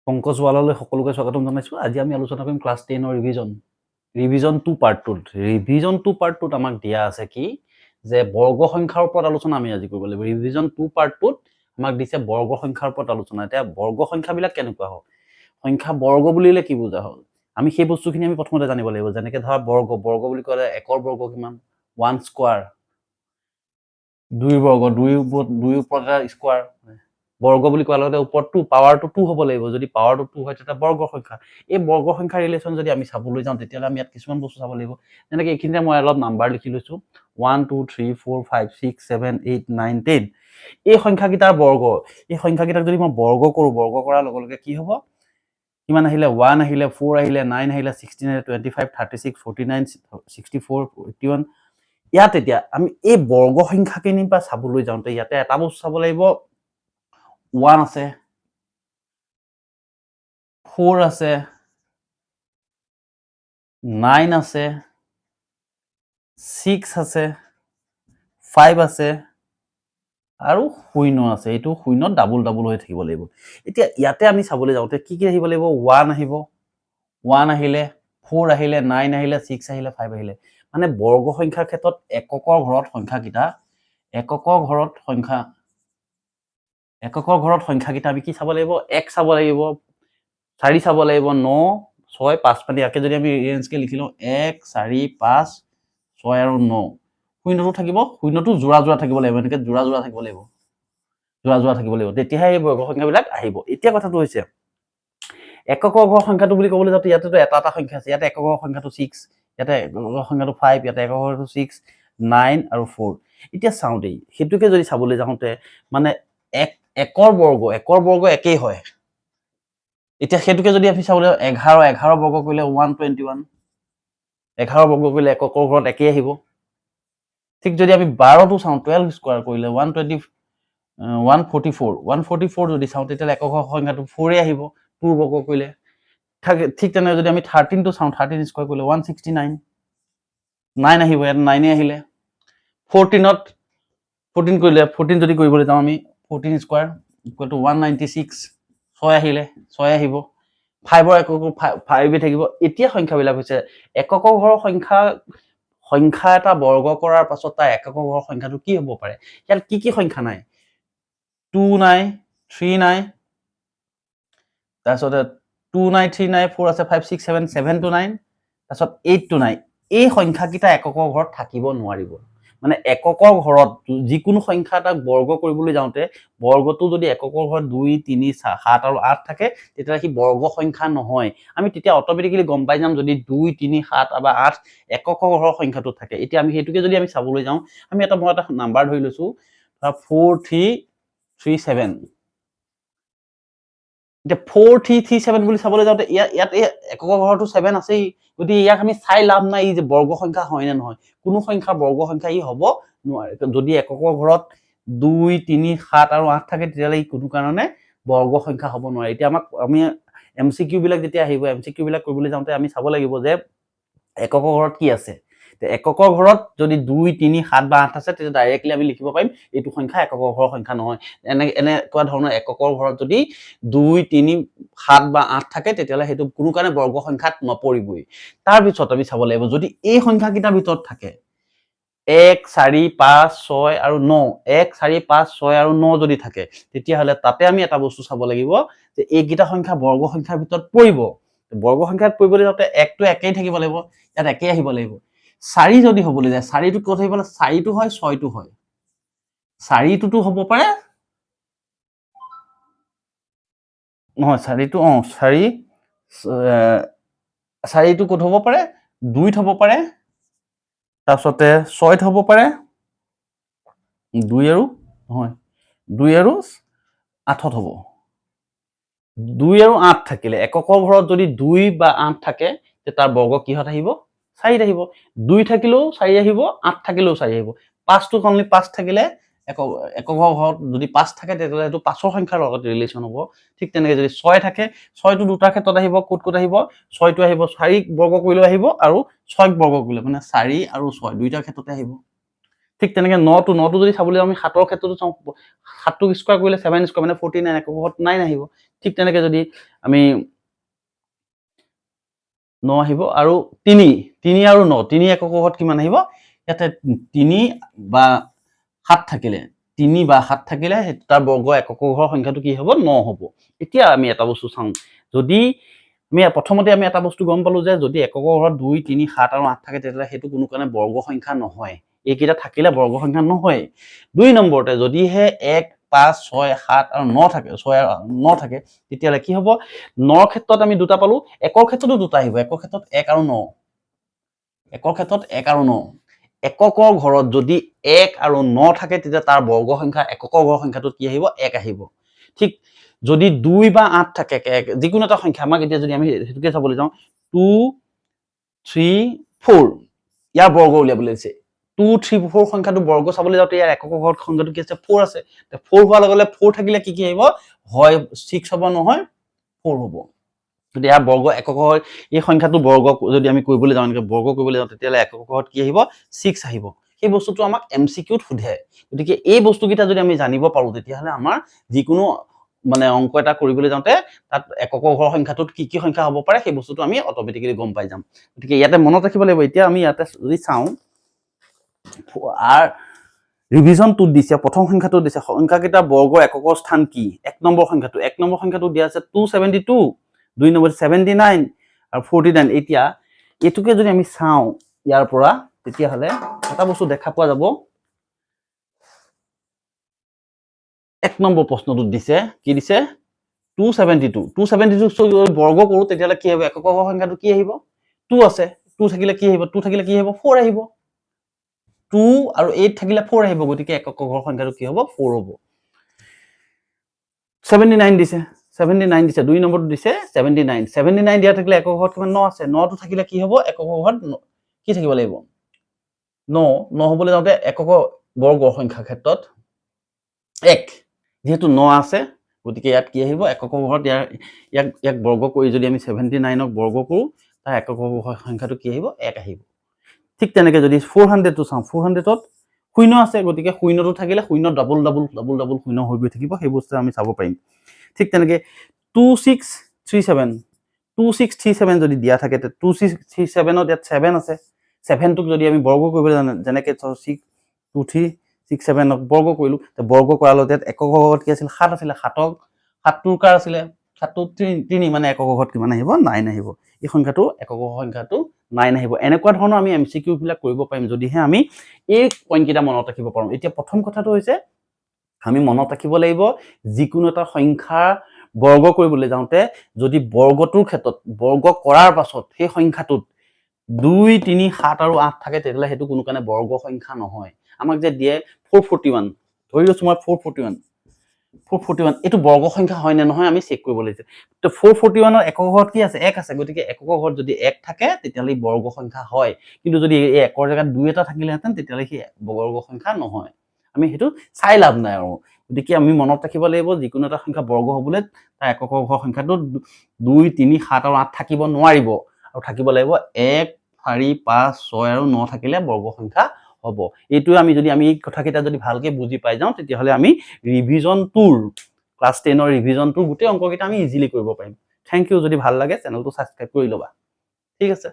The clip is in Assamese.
পংকজ ৱালালৈ সকলোকে স্বাগতম জনাইছোঁ। আজি আমি আলোচনা কৰিম class 10 revision 2 part 2। Revision 2 part 2 আমাক দিয়া আছে কি যে বৰ্গ সংখ্যাৰ ওপৰত আলোচনা আমি আজি কৰিব লাগিব। ৰিভিজন 2 পাৰ্ট 2 আমাক দিছে বৰ্গ সংখ্যাৰ ওপৰত আলোচনা। এতিয়া বৰ্গ সংখ্যাবিলাক কেনেকুৱা হয়? সংখ্যা বৰ্গ বুলিলে কি বুজা হ'ল? আমি সেই বস্তুখিনি আমি প্ৰথমতে জানিব লাগিব। যেনেকৈ ধৰা বৰ্গ বুলি ক'লে একৰ বৰ্গ কিমান? 1 স্কোৱাৰ। 2 বৰ্গ 2 ওপৰত স্কোৱাৰ। বৰ্গ বুলি কোৱাৰ লগতে ওপৰত 2 পাৱাৰটো 2 হ'ব লাগিব। যদি পাৱাৰটো 2 হয় তেতিয়া বৰ্গ সংখ্যা। এই বৰ্গ সংখ্যা ৰিলেশ্যন যদি আমি চাবলৈ যাওঁ তেতিয়াহ'লে আমি ইয়াত কিছুমান বস্তু চাব লাগিব। যেনেকৈ এইখিনিতে মই অলপ নাম্বাৰ লিখি লৈছোঁ 1 2 3 4 5 6 7 8 9 10। এই সংখ্যাকেইটাৰ বৰ্গ। এই সংখ্যাকেইটাক যদি মই বৰ্গ কৰোঁ, বৰ্গ কৰাৰ লগে লগে কি হ'ব? কিমান আহিলে? 1 আহিলে, 4 আহিলে, 9 আহিলে, 16 আহিলে, 25 36 49 64 81। ইয়াত এতিয়া আমি এই বৰ্গ সংখ্যাখিনিৰ পৰা চাবলৈ যাওঁতে ইয়াতে এটা বস্তু চাব লাগিব। 1 আছে, 4 আছে, 9 আছে, 6 আছে, 5 আছে আৰু 0 আছে। এইটো 0 ডাবল ডাবল হৈ থাকিব লাগিব। এতিয়া ইয়াতে আমি চাবলৈ যাওঁতে কি কি আহিব লাগিব? 1 আহিব, 1 আহিলে, 4 আহিলে, 9 আহিলে, 6 আহিলে, 5 আহিলে। মানে বৰ্গ সংখ্যাৰ ক্ষেত্ৰত এককৰ ঘৰত সংখ্যাকেইটা আমি কি চাব লাগিব? 1 চাব লাগিব, 4 চাব লাগিব, 9 6 5 মানে ইয়াকে যদি আমি ৰেঞ্জকে লিখি লওঁ 1 4 5 6 আৰু 9। শূন্যটো থাকিব, শূন্যটো যোৰা যোৰা থাকিব লাগিব, এনেকৈ যোৰা যোৰা থাকিব লাগিব, তেতিয়াহে এই বৰ্গ সংখ্যাবিলাক আহিব। এতিয়া কথাটো হৈছে এককৰ ঘৰ সংখ্যাটো বুলি ক'বলৈ যাওঁতে ইয়াতেতো এটা সংখ্যা আছে। ইয়াতে একৰ সংখ্যাটো 6, ইয়াতে একৰ সংখ্যাটো 5, ইয়াতে একৰ সংখ্যাটো 6 9 আৰু 4। এতিয়া চাওঁ দেই, সেইটোকে যদি চাবলৈ যাওঁতে মানে একৰ বৰ্গ একেই হয়। এতিয়া সেইটোকে যদি আমি চাবলৈ 11 বৰ্গ কৰিলে 121, 11 বৰ্গ কৰিলে এককৰ ঘৰত একেই আহিব। ঠিক যদি আমি 12টো চাওঁ 12 স্কোৱাৰ কৰিলে 144 যদি চাওঁ তেতিয়াহ'লে একক সংখ্যাটো 4 আহিব 2 বৰ্গ কৰিলে। ঠিক তেনেকৈ যদি আমি 13টো চাওঁ 13 স্কোৱাৰ কৰিলে 169, 9 আহিব, ইয়াত 9 আহিলে। 14 কৰিলে 14 যদি কৰিবলৈ যাওঁ আমি 14 স্কোৱাৰ ইকুৱেল টু 196, 6 আহিলে, 6 আহিব। 5ৰ একক 5 থাকিব। এতিয়া সংখ্যাবিলাক হৈছে এককৰ ঘৰৰ সংখ্যা এটা বৰ্গ কৰাৰ পাছত তাৰ এককৰ ঘৰৰ সংখ্যাটো কি হ'ব পাৰে? ইয়াত কি কি সংখ্যা নাই? 2 নাই, 3 নাই, তাৰপিছতে 2 নাই, 3 নাই, 4 আছে, 5 6 7 7 to 9, তাৰপিছত 8 to 9। এই সংখ্যাকেইটা এককৰ ঘৰত থাকিব নোৱাৰিব। মানে এককৰ ঘৰত যিকোনো সংখ্যা এটাক বৰ্গ কৰিবলৈ যাওঁতে বৰ্গটো যদি এককৰ ঘৰত 2 3 7 আৰু 8 থাকে তেতিয়া সি বৰ্গ সংখ্যা নহয়। আমি তেতিয়া অট'মেটিকেলি গম পাই যাম যদি 2 3 7 বা 8 এককৰ ঘৰৰ সংখ্যাটো থাকে। এতিয়া আমি সেইটোকে যদি আমি চাবলৈ যাওঁ, আমি মই এটা নাম্বাৰ ধৰি লৈছোঁ 4337। এতিয়া 4337 বুলি চাবলৈ যাওঁতে ইয়াত এককৰ ঘৰটো 7 আছেই। গতিকে ইয়াক আমি চাই লাভ নাই যে বৰ্গ সংখ্যা হয় নে নহয়। কোনো সংখ্যা বৰ্গ সংখ্যা ই হ'ব নোৱাৰে। যদি এককৰ ঘৰত 2 3 7 আৰু 8 থাকে তেতিয়াহ'লে ই কোনো কাৰণে বৰ্গ সংখ্যা হ'ব নোৱাৰে। এতিয়া আমি MCQ বিলাক যেতিয়া আহিব, MCQ বিলাক কৰিবলৈ যাওঁতে আমি চাব লাগিব যে এককৰ ঘৰত কি আছে। এককৰ ঘৰত যদি 2 3 7 বা 8 আছে তেতিয়া ডাইৰেক্টলি আমি লিখিব পাৰিম এইটো সংখ্যা এককৰ ঘৰৰ সংখ্যা নহয়। এনেকুৱা ধৰণৰ এককৰ ঘৰত যদি 2 3 7 বা 8 থাকে তেতিয়াহ'লে সেইটো কোনো কাৰণে বৰ্গ সংখ্যাত নপৰিবই। তাৰপিছত আমি চাব লাগিব যদি এই সংখ্যাকেইটাৰ ভিতৰত থাকে 1 4 5 6 আৰু 9, 1 4 5 6 আৰু 9 যদি থাকে তেতিয়াহ'লে তাতে আমি এটা বস্তু চাব লাগিব যে এইকেইটা সংখ্যা বৰ্গ সংখ্যাৰ ভিতৰত পৰিব। বৰ্গ সংখ্যাত পৰিবলৈ যাওঁতে 1টো একেই থাকিব লাগিব, ইয়াত একেই আহিব লাগিব। 4 যদি হ'বলৈ যায় 4টো ক'ত আহিব? 4টো হয় 6টো হয়। 4টোতো হ'ব পাৰে নহয়, 4টো 4টো ক'ত হ'ব পাৰে? 2ত হ'ব পাৰে, তাৰপিছতে 6ত হ'ব পাৰে, 2 আৰু 8ত হ'ব। 2 আৰু 8 থাকিলে এককৰ ঘৰত যদি 2 বা 8 থাকে তেতিয়া তাৰ বৰ্গ কিহত আহিব? 4ত আহিব। 2 থাকিলেও 4 আহিব, 8 থাকিলেও 4 আহিব। 5টো অনলি 5 থাকিলে এককৰ ঘৰত যদি 5 থাকে তেতিয়াহ'লে সেইটো 5ৰ সংখ্যাৰ লগত ৰিলেশ্যন হ'ব। ঠিক তেনেকৈ যদি 6 থাকে 6টো দুটা ক্ষেত্ৰত আহিব। ক'ত আহিব? 6টো আহিব 4 বৰ্গ কৰিলেও আহিব আৰু 6 বৰ্গ কৰিলে মানে 4 আৰু 6 দুইটা ক্ষেত্ৰতে আহিব। ঠিক তেনেকৈ 9টো যদি চাবলৈ আমি 7ৰ ক্ষেত্ৰতো চাওঁ 7টোক স্কোৱাৰ কৰিলে 7 স্কোৱাৰ মানে 49 একক ঘৰত 9 আহিব ঠিক তেনেকৈ যদি আমি 9 আহিব আৰু 3 আৰু 9 3 একক ঘৰত কিমান আহিব ইয়াতে 3 বা 7 থাকিলে 3 বা 7 থাকিলে তাৰ বৰ্গ একক ঘৰৰ সংখ্যাটো কি হ'ব 9 হ'ব এতিয়া আমি এটা বস্তু চাওঁ যদি আমি প্ৰথমতে আমি এটা বস্তু গম পালো যে যদি একক ঘৰত 2 3 7 আৰু 8 থাকে তেতিয়া সেইটো কোনো কাৰণে বৰ্গ সংখ্যা নহয় এইকেইটা থাকিলে বৰ্গ সংখ্যা নহয় 2 নম্বৰতে যদিহে 1 5 6 7 আৰু 9 থাকে 6 আৰু 9 থাকে তেতিয়ালে কি হ'ব 9ৰ ক্ষেত্ৰত আমি দুটা পালো একৰ ক্ষেত্ৰতো দুটা আহিব একৰ ক্ষেত্ৰত 1 আৰু 9 একৰ ক্ষেত্ৰত 1 আৰু 9 এককৰ ঘৰত যদি 1 আৰু 9 থাকে তেতিয়া তাৰ বৰ্গ সংখ্যা এককৰ ঘৰ সংখ্যাটোত কি আহিব 1 আহিব ঠিক যদি 2 বা 8 থাকে যিকোনো এটা সংখ্যা আমাক এতিয়া যদি আমি হেতুকে চাবলৈ যাওঁ 2 3 4 ইয়াৰ বৰ্গ উলিয়াবলৈ দিছে 2 3 4 সংখ্যাটো বৰ্গ চাবলৈ যাওঁতে ইয়াৰ একক ঘৰত সংখ্যাটো কি আছে 4 আছে 4 হোৱাৰ লগে লগে 4 থাকিলে কি আহিব হয় 6 হ'ব নহয় 4 হ'ব যদি ইয়াৰ বৰ্গ একক হয় এই সংখ্যাটো বৰ্গ যদি আমি কৰিবলৈ যাওঁ এনেকৈ বৰ্গ কৰিবলৈ যাওঁ তেতিয়ালে একক ঘৰত কি আহিব 6 আহিব সেই বস্তুটো আমাক এমসিকিউত সোধে গতিকে এই বস্তুকেইটা যদি আমি জানিব পাৰো তেতিয়াহলে আমাৰ যিকোনো মানে অংক এটা কৰিবলৈ যাওঁতে তাত একক ঘৰ সংখ্যাটোত কি কি সংখ্যা হ'ব পাৰে সেই বস্তুটো আমি অটোমেটিক্যালি গম পাই যাম গতিকে ইয়াতে মনত ৰাখিব লাগিব এতিয়া আমি ইয়াতে যদি চাওঁ আৰ ৰিভিজন 2 দিছে প্ৰথম সংখ্যাটো দিছে সংখ্যাকেইটা বৰ্গৰ এককৰ স্থান কি এক নম্বৰ সংখ্যাটো দিয়া আছে 272 2 নম্বৰ 79 আৰু 49 এতিয়া এটুকে যদি আমি চাওঁ ইয়াৰ পৰা তেতিয়াহলে এটা বস্তু দেখা পোৱা যাব এক নম্বৰ প্ৰশ্নটো দিছে কি দিছে 272 বৰ্গ কৰো তেতিয়ালে কি হ'ব একক সংখ্যাটো কি আহিব 2 আছে 2 থাকিলে কি আহিব 4 আহিব 2 আৰু 8 থাকিলে 4 আহিব গতিকে একক ঘৰ সংখ্যাটো কি হ'ব 4 হ'ব 79 দিছে 2 নম্বৰটো দিছে 79 দিয়া থাকিলে একক ঘৰত কিমান 9 আছে 9টো থাকিলে কি হ'ব একক ঘৰত কি থাকিব লাগিব 9 হ'বলৈ যাওঁতে একক বৰ্গ সংখ্যাৰ ক্ষেত্ৰত 1 যেহেতু 9 আছে গতিকে ইয়াত কি আহিব একক ঘৰত ইয়াক বৰ্গ কৰি যদি আমি 79ক বৰ্গ কৰো তাৰ একক সংখ্যাটো কি আহিব 1 আহিব ঠিক তেনেকৈ যদি 400 টো চাওঁ 400ত শূন্য আছে গতিকে শূন্যটো থাকিলে শূন্য ডাবল শূন্য হৈ গৈ থাকিব সেই বস্তু আমি চাব পাৰিম ঠিক তেনেকৈ 2637 যদি দিয়া থাকে 2637ত ইয়াত 7 আছে 7টোক যদি আমি বৰ্গ কৰিবলৈ জানো যেনেকৈ 2367ক বৰ্গ কৰিলো বৰ্গ কৰাৰ লগে লগে একক ঘৰত কি আছিল 7 আছিলে 7টোৰ কাৰ আছিলে 7টো 3 মানে একক ঘৰত কিমান আহিব 9 আহিব এই সংখ্যাটো একক সংখ্যাটো 9 আহিব এনেকুৱা ধৰণৰ আমি এমসিকিউ বিলাক কৰিব পাৰিম যদিহে আমি এই পইণ্ট কেইটা মনত ৰাখিব পাৰো এতিয়া প্ৰথম কথাটো হৈছে আমি মনত ৰাখিব লাগিব যিকোনো এটা সংখ্যা বৰ্গ কৰিবলৈ যাওঁতে যদি বৰ্গটোৰ ক্ষেত্ৰত বৰ্গ কৰাৰ পাছত সেই সংখ্যাটোত 2 3 7 আৰু 8 থাকে তেতিয়ালে হেতু কোনো কাৰণে বৰ্গ সংখ্যা নহয় আমাক যে দিয়ে 441 ধৰি লৈছো মই 441 এটো বৰ্গ সংখ্যা হয় নে নহয় আমি চেক কৰিব লাগিব তো 441 ৰ একক ঘৰত কি আছে 1 আছে গতিকে একক ঘৰত যদি 1 থাকে তেতিয়ালে বৰ্গ সংখ্যা হয় কিন্তু যদি এই একৰ জায়গাত 2 এটা থাকিলেহেঁতেন তেতিয়ালে কি বৰ্গ সংখ্যা নহয় আমি হেতু চাই লাভ নাই আৰু গতিকে আমি মনত ৰাখিব লাগিব যিকোনো এটা সংখ্যা বৰ্গ হ'বলৈ তাৰ একক ঘৰ সংখ্যাটো 2 3 7 আৰু 8 থাকিব নোৱাৰিব আৰু থাকিব লাগিব 1 4 5 6 আৰু 9 থাকিলে বৰ্গ সংখ্যা হ'ব এইটো আমি যদি আমি এই কথাকেইটা যদি ভালকে বুজি পাই যাওঁ তেতিয়াহলে আমি ৰিভিজন 2 ক্লাস 10 ৰ ৰিভিজন 2 গোটেই অংককেইটা আমি ইজিলি কৰিব পাৰিম থ্যাংক ইউ যদি ভাল লাগে চেনেলটো সাবস্ক্ৰাইব কৰি লবা ঠিক আছে